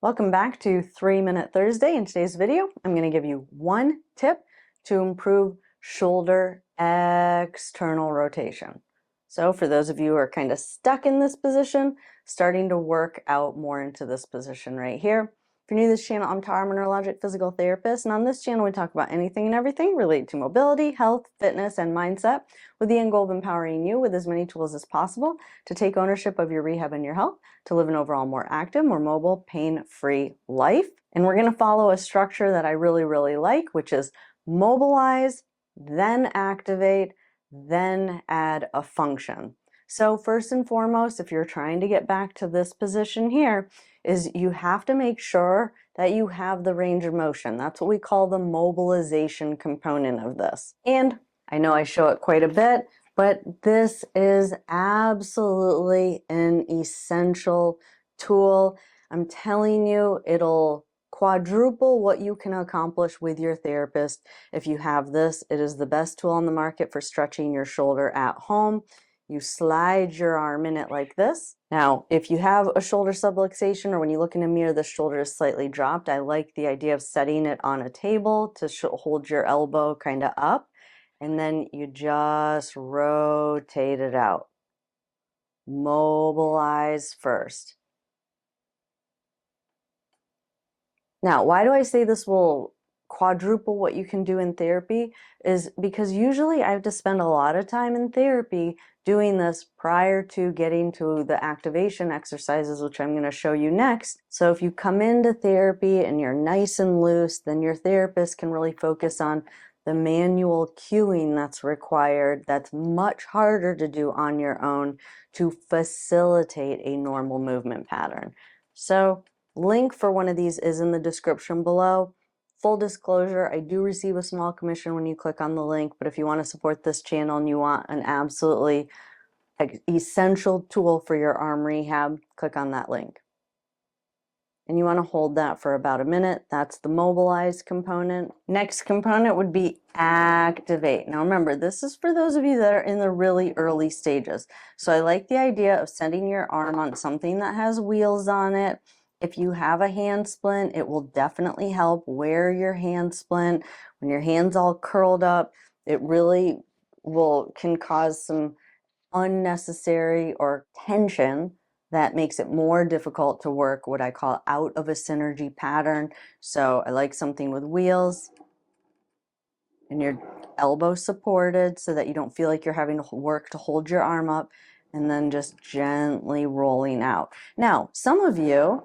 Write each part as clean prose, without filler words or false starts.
Welcome back to 3-Minute Thursday. In today's video, I'm going to give you one tip to improve shoulder external rotation. So for those of you who are kind of stuck in this position, starting to work out more into this position right here. If you're new to this channel, I'm Tara, I'm a neurologic physical therapist, and on this channel we talk about anything and everything related to mobility, health, fitness, and mindset, with the end goal of empowering you with as many tools as possible to take ownership of your rehab and your health, to live an overall more active, more mobile, pain-free life. And we're going to follow a structure that I really like, which is mobilize, then activate, then add a function. So first and foremost, if you're trying to get back to this position here, is you have to make sure that you have the range of motion. That's what we call the mobilization component of this. And I know I show it quite a bit, but this is absolutely an essential tool. I'm telling you, it'll quadruple what you can accomplish with your therapist if you have this. It is the best tool on the market for stretching your shoulder at home. You slide your arm in it like this. Now, if you have a shoulder subluxation, or when you look in a mirror, the shoulder is slightly dropped, I like the idea of setting it on a table to hold your elbow kind of up. And then you just rotate it out. Mobilize first. Now, why do I say this will quadruple what you can do in therapy? Is because usually I have to spend a lot of time in therapy doing this prior to getting to the activation exercises, which I'm going to show you next. So if you come into therapy and you're nice and loose, then your therapist can really focus on the manual cueing that's required, that's much harder to do on your own to facilitate a normal movement pattern. So link for one of these is in the description below. Full disclosure, I do receive a small commission when you click on the link, but if you want to support this channel and you want an absolutely essential tool for your arm rehab, click on that link. And you want to hold that for about a minute. That's the mobilize component. Next component would be activate. Now remember, this is for those of you that are in the really early stages. So I like the idea of setting your arm on something that has wheels on it. If you have a hand splint, it will definitely help. Wear your hand splint. When your hand's all curled up, it really can cause some unnecessary or tension that makes it more difficult to work what I call out of a synergy pattern. So I like something with wheels and your elbow supported so that you don't feel like you're having to work to hold your arm up, and then just gently rolling out. Now, some of you,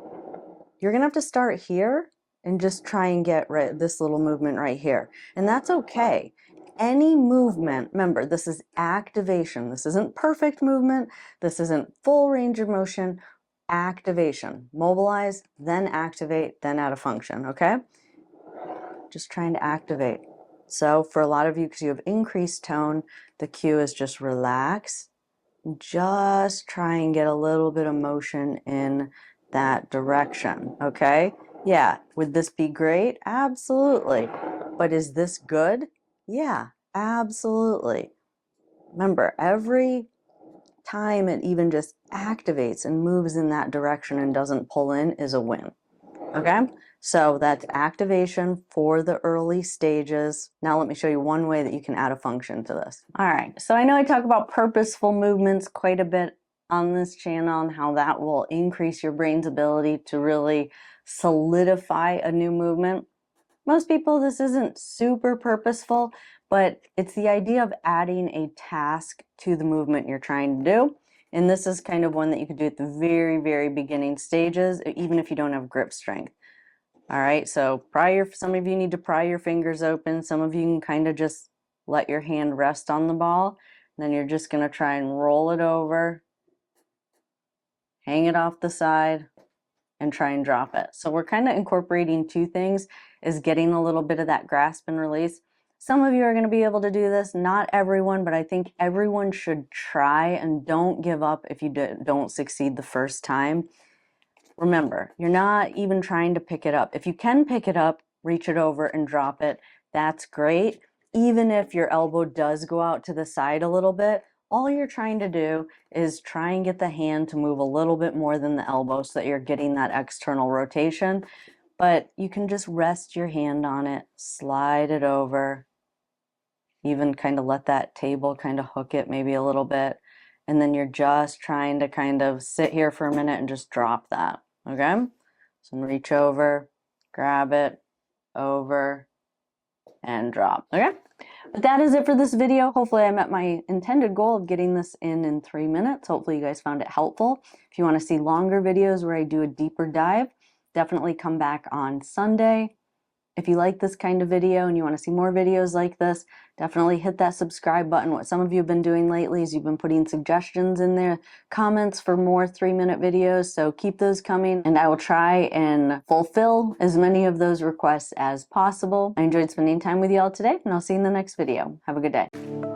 you're gonna have to start here and just try and get this little movement right here. And that's okay. Any movement, remember, this is activation. This isn't perfect movement. This isn't full range of motion. Activation. Mobilize, then activate, then add a function, okay? Just trying to activate. So for a lot of you, because you have increased tone, the cue is just relax. Just try and get a little bit of motion in that direction, okay? Yeah, would this be great? Absolutely. But is this good? Yeah, absolutely. Remember, every time it even just activates and moves in that direction and doesn't pull in is a win, okay? So that's activation for the early stages. Now let me show you one way that you can add a function to this. All right, so I know I talk about purposeful movements quite a bit on this channel and how that will increase your brain's ability to really solidify a new movement. Most people, this isn't super purposeful, but it's the idea of adding a task to the movement you're trying to do. And this is kind of one that you could do at the very beginning stages, even if you don't have grip strength. All right, so some of you need to pry your fingers open. Some of you can kind of just let your hand rest on the ball. And then you're just going to try and roll it over, hang it off the side, and try and drop it. So we're kind of incorporating two things, is getting a little bit of that grasp and release. Some of you are going to be able to do this, not everyone, but I think everyone should try, and don't give up if you don't succeed the first time. Remember, you're not even trying to pick it up. If you can pick it up, reach it over and drop it. That's great. Even if your elbow does go out to the side a little bit, all you're trying to do is try and get the hand to move a little bit more than the elbow so that you're getting that external rotation. But you can just rest your hand on it, slide it over, even kind of let that table kind of hook it maybe a little bit. And then you're just trying to kind of sit here for a minute and just drop that, okay? So reach over, grab it, over, and drop, okay? But that is it for this video. Hopefully I met my intended goal of getting this in 3 minutes. Hopefully you guys found it helpful. If you want to see longer videos where I do a deeper dive, definitely come back on Sunday. If you like this kind of video and you want to see more videos like this, definitely hit that subscribe button. What some of you have been doing lately is you've been putting suggestions in there, comments for more 3-minute videos, so keep those coming and I will try and fulfill as many of those requests as possible. I enjoyed spending time with you all today and I'll see you in the next video. Have a good day.